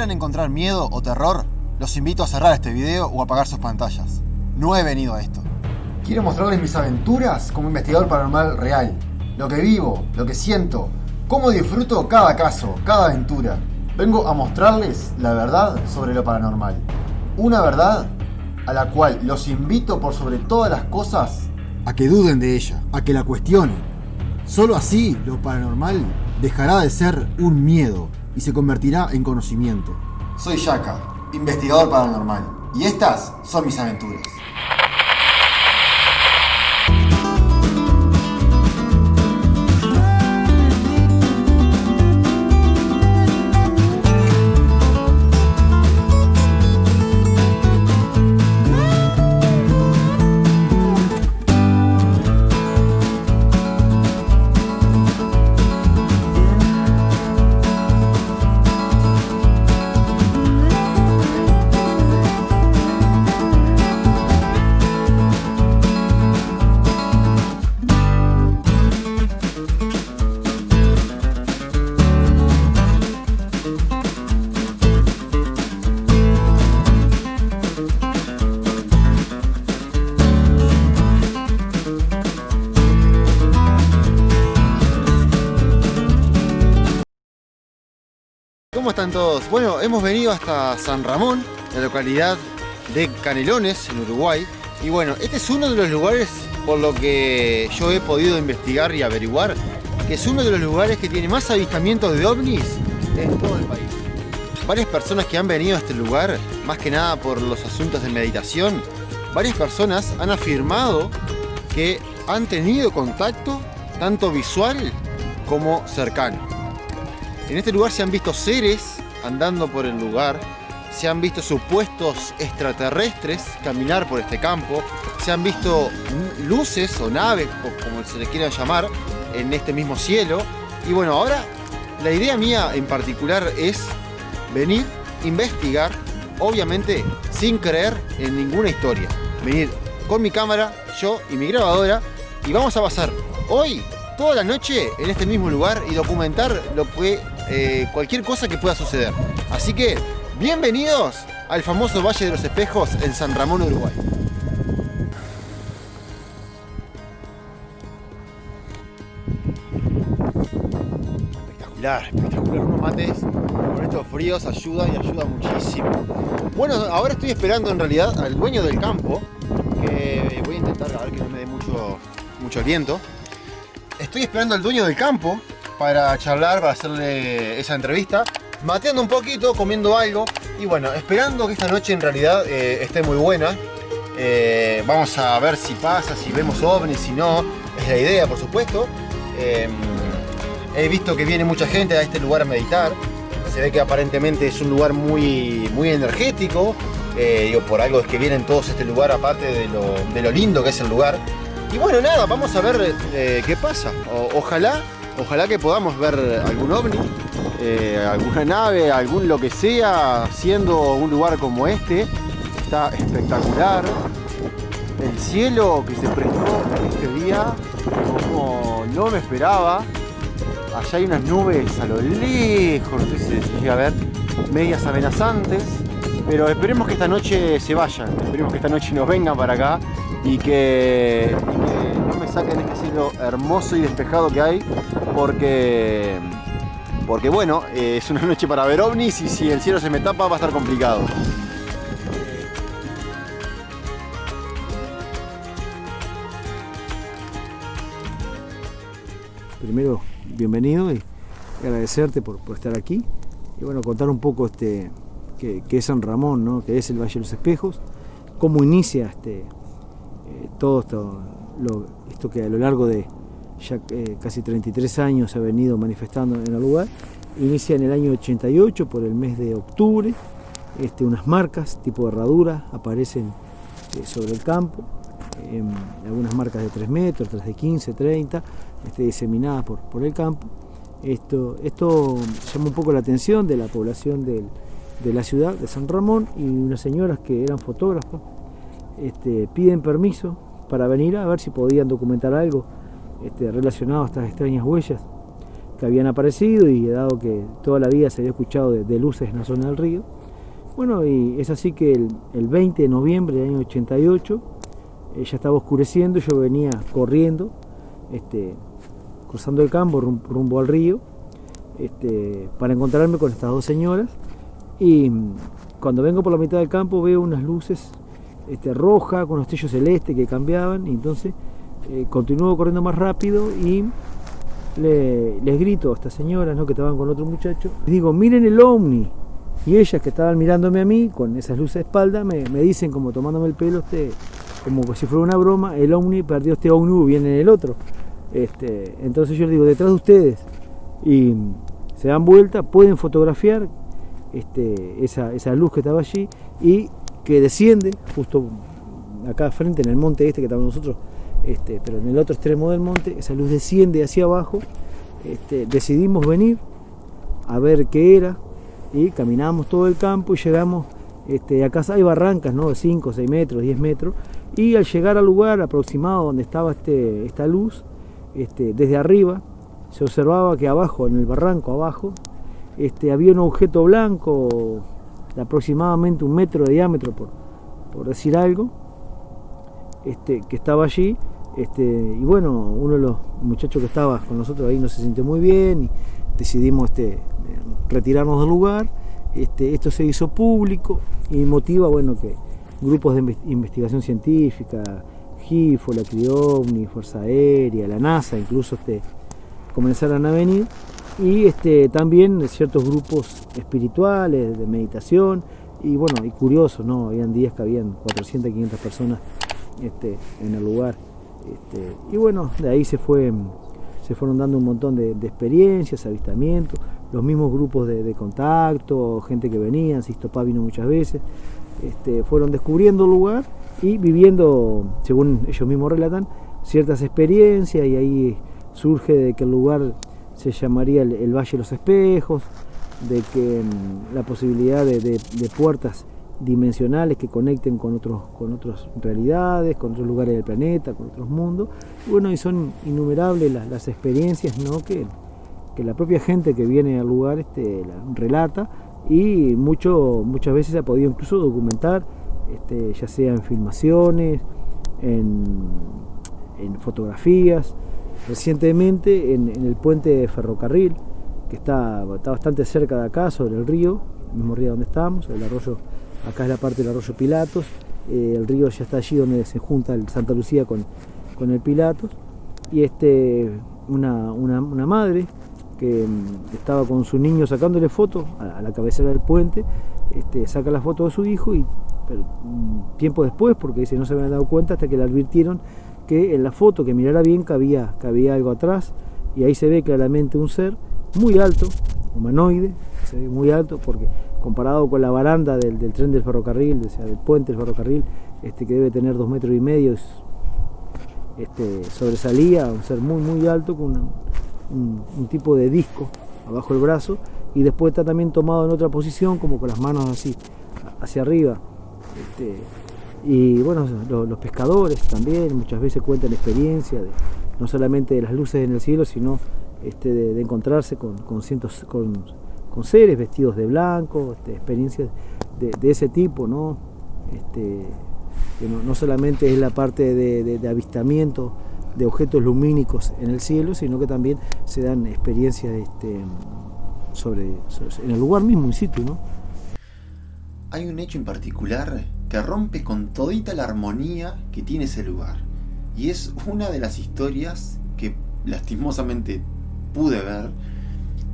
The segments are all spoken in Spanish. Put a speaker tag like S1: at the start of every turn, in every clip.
S1: quieren encontrar miedo o terror, los invito a cerrar este video o apagar sus pantallas. No he venido a esto.
S2: Quiero mostrarles mis aventuras como investigador paranormal real. Lo que vivo, lo que siento, cómo disfruto cada caso, cada aventura. Vengo a mostrarles la verdad sobre lo paranormal. Una verdad a la cual los invito por sobre todas las cosas a que duden de ella, a que la cuestionen. Solo así lo paranormal dejará de ser un miedo y se convertirá en conocimiento. Soy Yaka, investigador paranormal, y estas son mis aventuras.
S1: ¿Cómo están todos? Bueno, hemos venido hasta San Ramón, la localidad de Canelones, en Uruguay. Y bueno, este es uno de los lugares, por lo que yo he podido investigar y averiguar, que es uno de los lugares que tiene más avistamientos de ovnis en todo el país. Varias personas que han venido a este lugar, más que nada por los asuntos de meditación, varias personas han afirmado que han tenido contacto tanto visual como cercano. En este lugar se han visto seres andando por el lugar, se han visto supuestos extraterrestres caminar por este campo, se han visto luces o naves, o como se les quiera llamar, en este mismo cielo. Y bueno, ahora la idea mía en particular es venir, investigar, obviamente sin creer en ninguna historia. Venir con mi cámara, yo y mi grabadora, y vamos a pasar hoy toda la noche en este mismo lugar y documentar lo que cualquier cosa que pueda suceder. Así que bienvenidos al famoso Valle de los Espejos en San Ramón, Uruguay. Espectacular, espectacular. Unos mates con estos fríos ayuda y ayuda muchísimo. Bueno, ahora estoy esperando en realidad al dueño del campo, que voy a intentar a ver que no me dé mucho el viento. Estoy esperando al dueño del campo para charlar, para hacerle esa entrevista, mateando un poquito, comiendo algo y bueno, esperando que esta noche en realidad esté muy buena. Vamos a ver si pasa, si vemos ovnis, si no, es la idea por supuesto. He visto que viene mucha gente a este lugar a meditar, se ve que aparentemente es un lugar muy energético, por algo es que vienen todos a este lugar aparte de lo lindo que es el lugar. Y bueno, nada, vamos a ver qué pasa. Ojalá que podamos ver algún ovni, alguna nave, algún lo que sea, siendo un lugar como este. Está espectacular. El cielo que se prestó este día, como no me esperaba. Allá hay unas nubes a lo lejos, no sé si se llega a ver, medias amenazantes. Pero esperemos que esta noche se vayan, esperemos que esta noche nos vengan para acá y que no me saquen este cielo hermoso y despejado que hay, porque bueno, es una noche para ver ovnis y si el cielo se me tapa va a estar complicado.
S3: Primero, bienvenido y agradecerte por estar aquí y bueno, contar un poco que es San Ramón, ¿no? Que es el Valle de los Espejos, cómo inicia todo esto que a lo largo de ya casi 33 años se ha venido manifestando en el lugar. Inicia en el año 88, por el mes de octubre, unas marcas tipo herradura aparecen sobre el campo, algunas marcas de 3 metros, otras de 15, 30, diseminadas por el campo. Esto llama un poco la atención de la población de la ciudad de San Ramón, y unas señoras que eran fotógrafos piden permiso para venir a ver si podían documentar algo relacionado a estas extrañas huellas. que habían aparecido, y dado que toda la vida se había escuchado de luces en la zona del río. Bueno, y es así que el 20 de noviembre del año 88, ya estaba oscureciendo, yo venía corriendo, cruzando el campo rumbo al río, para encontrarme con estas dos señoras, y cuando vengo por la mitad del campo veo unas luces rojas con los destellos celestes que cambiaban, y entonces continúo corriendo más rápido y les grito a estas señoras, ¿no?, que estaban con otro muchacho, les digo: miren el ovni. Y ellas, que estaban mirándome a mí con esas luces de espalda, me dicen, como tomándome el pelo, como si fuera una broma: el ovni perdió este ómnibus, viene el otro. Entonces yo les digo: detrás de ustedes. Y se dan vuelta, pueden fotografiar esa luz que estaba allí y que desciende justo acá frente, en el monte que estamos nosotros, pero en el otro extremo del monte. Esa luz desciende hacia abajo. Decidimos venir a ver qué era, y caminamos todo el campo y llegamos. Acá hay barrancas, ¿no?, de 5, 6 metros, 10 metros, y al llegar al lugar aproximado donde estaba esta luz, desde arriba se observaba que abajo, en el barranco abajo, había un objeto blanco de aproximadamente 1 metro de diámetro, por decir algo, que estaba allí. Y bueno, uno de los muchachos que estaba con nosotros ahí no se sintió muy bien, y decidimos retirarnos del lugar. Esto se hizo público y motiva, bueno, que grupos de investigación científica, GIFO, la CRIOVNI, Fuerza Aérea, la NASA, incluso comenzaran a venir, y también ciertos grupos espirituales de meditación. Y bueno, y curioso, ¿no?, habían días que habían 400, 500 personas en el lugar. Y bueno, de ahí se fueron dando un montón de experiencias, avistamientos, los mismos grupos de contacto, gente que venía, Sisto Paz vino muchas veces, fueron descubriendo el lugar y viviendo, según ellos mismos relatan, ciertas experiencias, y ahí surge de que el lugar se llamaría el Valle de los Espejos, de que la posibilidad de puertas dimensionales que conecten con otras realidades, con otros lugares del planeta, con otros mundos. Y bueno, y son innumerables las experiencias, ¿no?, que la propia gente que viene al lugar la relata, y muchas veces se ha podido incluso documentar, ya sea en filmaciones, en fotografías. Recientemente en el puente de ferrocarril, que está bastante cerca de acá, sobre el río, el mismo río donde estamos, el arroyo. Acá es la parte del arroyo Pilatos, el río ya está allí donde se junta el Santa Lucía con el Pilatos, y una madre que estaba con su niño sacándole fotos a la cabecera del puente, saca la foto de su hijo, pero tiempo después, porque dice no se habían dado cuenta hasta que le advirtieron que en la foto, que mirara bien, que había algo atrás, y ahí se ve claramente un ser muy alto, humanoide, se ve muy alto, porque comparado con la baranda del tren del ferrocarril, o sea, del puente del ferrocarril, que debe tener 2,5 metros, sobresalía un ser muy muy alto, con un tipo de disco abajo del brazo, y después está también tomado en otra posición, como con las manos así hacia arriba. Y bueno, los pescadores también muchas veces cuentan experiencias, no solamente de las luces en el cielo, sino de encontrarse con seres vestidos de blanco, experiencias de ese tipo, ¿no? Que no solamente es la parte de avistamiento de objetos lumínicos en el cielo, sino que también se dan experiencias en el lugar mismo, in situ, ¿no?
S1: Hay un hecho en particular que rompe con todita la armonía que tiene ese lugar, y es una de las historias que lastimosamente pude ver,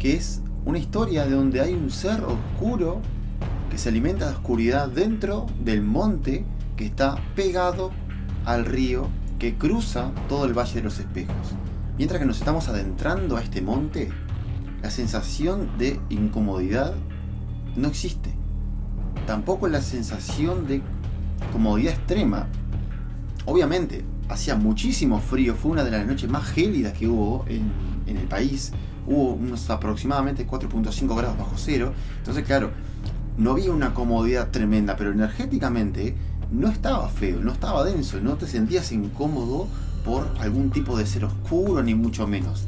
S1: que es una historia de donde hay un ser oscuro que se alimenta de oscuridad dentro del monte que está pegado al río que cruza todo el Valle de los Espejos. Mientras que nos estamos adentrando a este monte, la sensación de incomodidad no existe. Tampoco la sensación de comodidad extrema. Obviamente, hacía muchísimo frío, fue una de las noches más gélidas que hubo en el país. Hubo unos aproximadamente 4.5 grados bajo cero. Entonces, claro, no había una comodidad tremenda, pero energéticamente no estaba feo, no estaba denso, no te sentías incómodo por algún tipo de ser oscuro, ni mucho menos.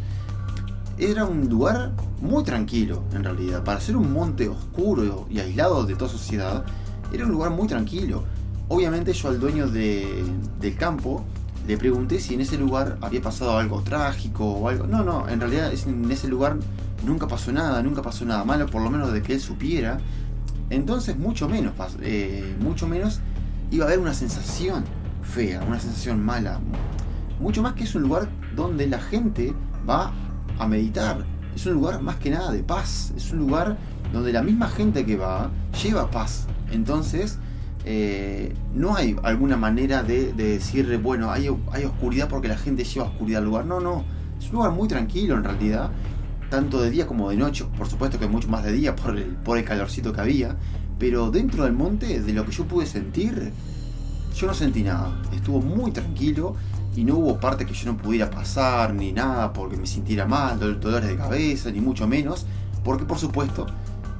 S1: era un lugar muy tranquilo, en realidad. Para ser un monte oscuro y aislado de toda sociedad, era un lugar muy tranquilo. Obviamente yo al dueño del campo le pregunté si en ese lugar había pasado algo trágico o algo. No, en realidad en ese lugar nunca pasó nada malo, por lo menos de que él supiera. Entonces mucho menos iba a haber una sensación fea, una sensación mala. Mucho más que es un lugar donde la gente va a meditar. Es un lugar más que nada de paz. Es un lugar donde la misma gente que va lleva paz. Entonces no hay alguna manera de decir, bueno, hay oscuridad porque la gente lleva oscuridad al lugar. No, es un lugar muy tranquilo en realidad, tanto de día como de noche. Por supuesto que mucho más de día por el calorcito que había, pero dentro del monte, de lo que yo pude sentir, yo no sentí nada. Estuvo muy tranquilo y no hubo parte que yo no pudiera pasar ni nada porque me sintiera mal, dolores de cabeza, ni mucho menos, porque por supuesto,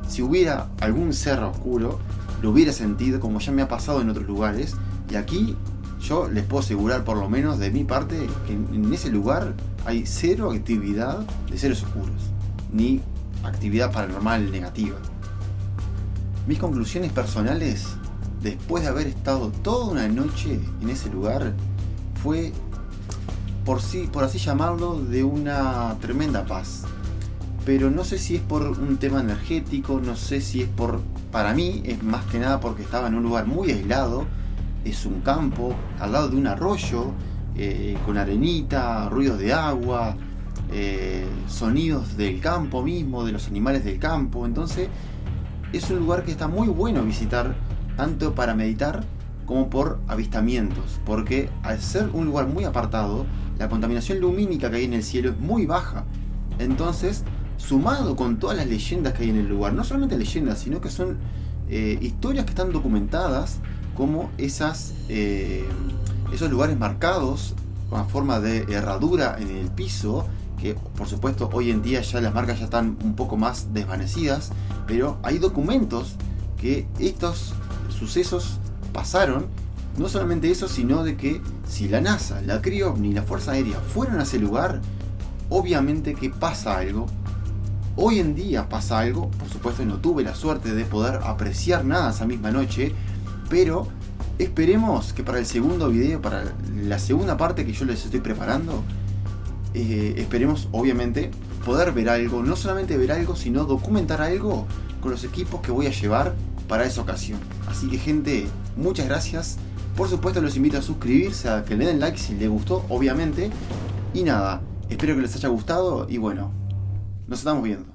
S1: si hubiera algún ser oscuro, lo hubiera sentido, como ya me ha pasado en otros lugares. Y aquí yo les puedo asegurar, por lo menos de mi parte, que en ese lugar hay cero actividad de seres oscuros, ni actividad paranormal negativa. Mis conclusiones personales, después de haber estado toda una noche en ese lugar, fue, por así llamarlo, de una tremenda paz. Pero no sé si es por un tema energético, no sé si es para mí es más que nada porque estaba en un lugar muy aislado. Es un campo, al lado de un arroyo, con arenita, ruidos de agua, sonidos del campo mismo, de los animales del campo. Entonces es un lugar que está muy bueno visitar, tanto para meditar como por avistamientos, porque al ser un lugar muy apartado, la contaminación lumínica que hay en el cielo es muy baja. Entonces, sumado con todas las leyendas que hay en el lugar, no solamente leyendas, sino que son historias que están documentadas, como esos lugares marcados con forma de herradura en el piso, que por supuesto hoy en día ya las marcas ya están un poco más desvanecidas, pero hay documentos que estos sucesos pasaron. No solamente eso, sino de que si la NASA, la CRIOVNI y la Fuerza Aérea fueron a ese lugar, obviamente que pasa algo. Hoy en día pasa algo. Por supuesto no tuve la suerte de poder apreciar nada esa misma noche, pero esperemos que para el segundo video, para la segunda parte que yo les estoy preparando, esperemos obviamente poder ver algo, no solamente ver algo, sino documentar algo con los equipos que voy a llevar para esa ocasión. Así que gente, muchas gracias. Por supuesto los invito a suscribirse, a que le den like si les gustó, obviamente. Y nada, espero que les haya gustado y bueno, nos estamos viendo.